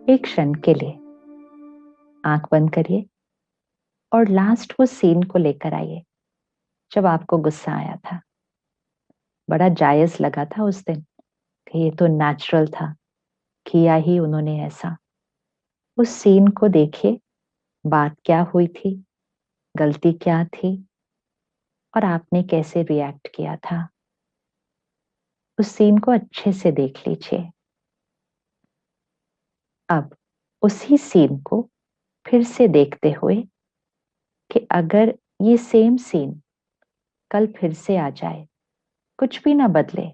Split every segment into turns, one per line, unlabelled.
एक क्षण के लिए आंख बंद करिए और लास्ट वो सीन को लेकर आइए जब आपको गुस्सा आया था। बड़ा जायज लगा था उस दिन कि ये तो नेचुरल था, किया ही उन्होंने ऐसा। उस सीन को देखिए, बात क्या हुई थी, गलती क्या थी और आपने कैसे रिएक्ट किया था। उस सीन को अच्छे से देख लीजिए। अब उसी सीन को फिर से देखते हुए कि अगर ये सेम सीन कल फिर से आ जाए, कुछ भी ना बदले,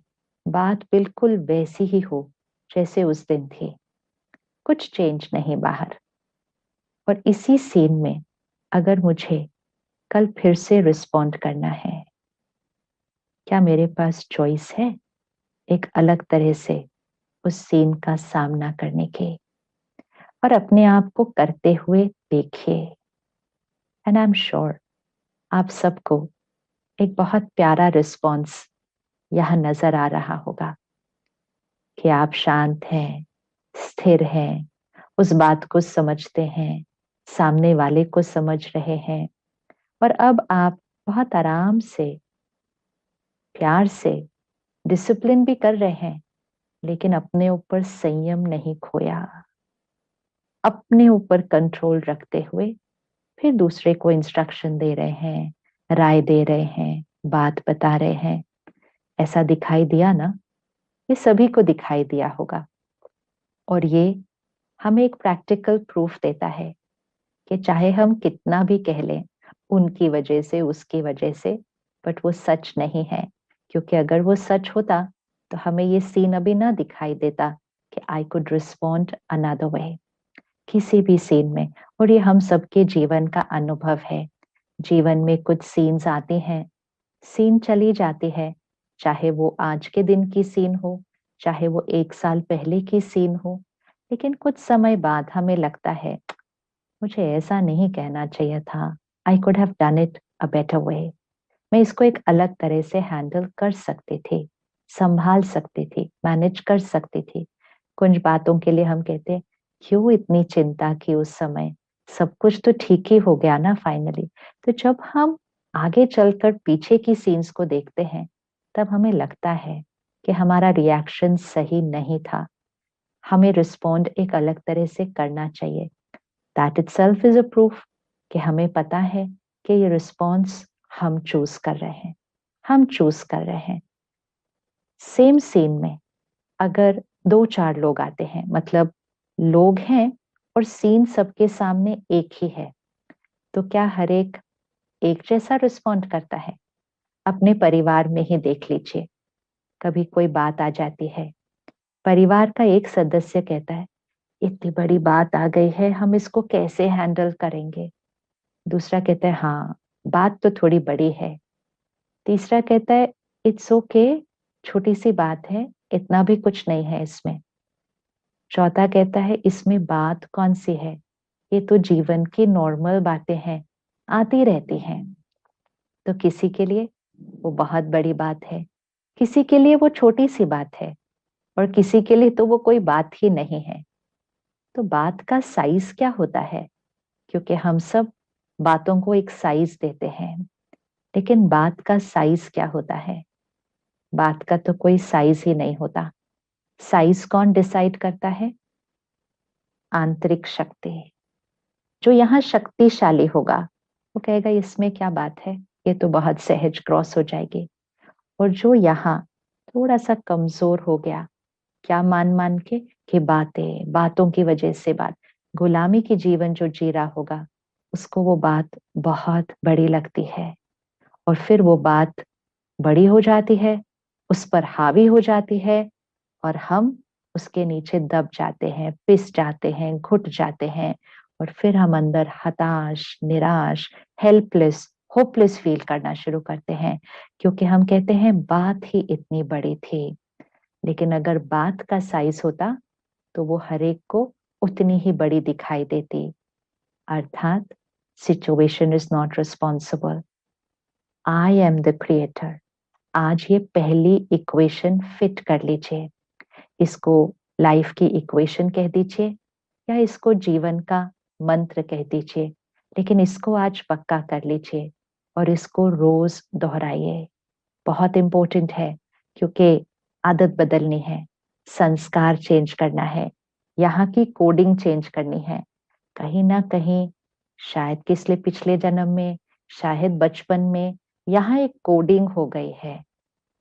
बात बिल्कुल वैसी ही हो जैसे उस दिन थी, कुछ चेंज नहीं बाहर, और इसी सीन में अगर मुझे कल फिर से रिस्पॉन्ड करना है, क्या मेरे पास चॉइस है एक अलग तरह से उस सीन का सामना करने के? और अपने आप को करते हुए देखिए, एंड आई एम श्योर आप सबको एक बहुत प्यारा रिस्पॉन्स यहां नजर आ रहा होगा कि आप शांत हैं, स्थिर हैं, उस बात को समझते हैं, सामने वाले को समझ रहे हैं, और अब आप बहुत आराम से, प्यार से डिसिप्लिन भी कर रहे हैं, लेकिन अपने ऊपर संयम नहीं खोया। अपने ऊपर कंट्रोल रखते हुए फिर दूसरे को इंस्ट्रक्शन दे रहे हैं, राय दे रहे हैं, बात बता रहे हैं। ऐसा दिखाई दिया ना? ये सभी को दिखाई दिया होगा। और ये हमें एक प्रैक्टिकल प्रूफ देता है कि चाहे हम कितना भी कह लें उनकी वजह से, उसकी वजह से, बट वो सच नहीं है। क्योंकि अगर वो सच होता तो हमें ये सीन अभी ना दिखाई देता कि I could respond another way किसी भी सीन में। और ये हम सबके जीवन का अनुभव है। जीवन में कुछ सीन्स आते हैं, सीन चली जाती है, चाहे वो आज के दिन की सीन हो, चाहे वो 1 साल पहले की सीन हो। लेकिन कुछ समय बाद हमें लगता है मुझे ऐसा नहीं कहना चाहिए था, I could have done it a better way. मैं इसको एक अलग तरह से हैंडल कर सकती थी, संभाल सकती थी, मैनेज कर सकती थी। कुछ बातों के लिए हम कहते क्यों इतनी चिंता की उस समय, सब कुछ तो ठीक ही हो गया ना फाइनली। तो जब हम आगे चलकर पीछे की सीन्स को देखते हैं, तब हमें लगता है कि हमारा रिएक्शन सही नहीं था, हमें रिस्पॉन्ड एक अलग तरह से करना चाहिए। That itself is a proof कि हमें पता है कि ये रिस्पॉन्स हम चूज कर रहे हैं, हम चूज कर रहे हैं। सेम सीन में अगर 2-4 लोग आते हैं, मतलब लोग हैं और सीन सबके सामने एक ही है, तो क्या हर एक जैसा रिस्पॉन्ड करता है? अपने परिवार में ही देख लीजिए। कभी कोई बात आ जाती है, परिवार का एक सदस्य कहता है इतनी बड़ी बात आ गई है, हम इसको कैसे हैंडल करेंगे? दूसरा कहता है हाँ, बात तो थोड़ी बड़ी है। तीसरा कहता है इट्स ओके, छोटी सी बात है, इतना भी कुछ नहीं है इसमें। चौथा कहता है इसमें बात कौन सी है, ये तो जीवन की नॉर्मल बातें हैं, आती रहती हैं। तो किसी के लिए वो बहुत बड़ी बात है, किसी के लिए वो छोटी सी बात है, और किसी के लिए तो वो कोई बात ही नहीं है। तो बात का साइज क्या होता है? क्योंकि हम सब बातों को एक साइज देते हैं, लेकिन बात का साइज क्या होता है? बात का तो कोई साइज ही नहीं होता। साइज कौन डिसाइड करता है? आंतरिक शक्ति। जो यहाँ शक्तिशाली होगा वो कहेगा इसमें क्या बात है, ये तो बहुत सहज क्रॉस हो जाएगी। और जो यहाँ थोड़ा सा कमजोर हो गया, क्या मान मान के कि बातें, बातों की वजह से, बात, गुलामी की जीवन जो जी रहा होगा, उसको वो बात बहुत बड़ी लगती है। और फिर वो बात बड़ी हो जाती है, उस पर हावी हो जाती है, और हम उसके नीचे दब जाते हैं, पिस जाते हैं, घुट जाते हैं। और फिर हम अंदर हताश, निराश, हेल्पलेस, होपलेस फील करना शुरू करते हैं, क्योंकि हम कहते हैं बात ही इतनी बड़ी थी। लेकिन अगर बात का साइज होता तो वो हरेक को उतनी ही बड़ी दिखाई देती। अर्थात situation is not responsible, I am the creator. आज ये पहली इक्वेशन फिट कर लीजिए, इसको लाइफ की इक्वेशन कह दीजिए, या इसको जीवन का मंत्र कह दीजिए, लेकिन इसको आज पक्का कर लीजिए और इसको रोज दोहराइए। बहुत इंपॉर्टेंट है, क्योंकि आदत बदलनी है, संस्कार चेंज करना है, यहाँ की कोडिंग चेंज करनी है। कहीं ना कहीं शायद किसले पिछले जन्म में, शायद बचपन में यहाँ एक कोडिंग हो गई है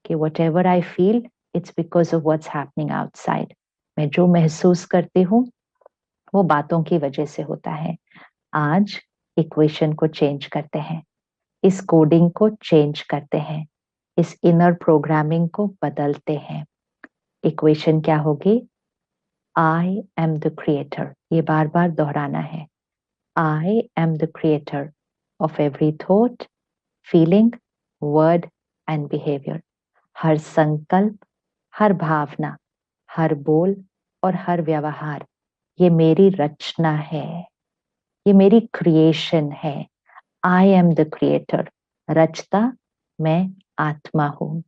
कि what ever I feel, it's because of what's happening outside. मैं जो महसूस करती हूँ वो बातों की वजह से होता है। आज इक्वेशन को चेंज करते हैं, इस कोडिंग को चेंज करते हैं, इस इनर प्रोग्रामिंग को बदलते हैं। इक्वेशन क्या होगी? I am the creator. ये बार बार दोहराना है। I am the creator of every thought, feeling, word and behaviour. हर संकल्प, हर भावना, हर बोल और हर व्यवहार, ये मेरी रचना है, ये मेरी क्रिएशन है। I am the creator. रचता मैं आत्मा हूं।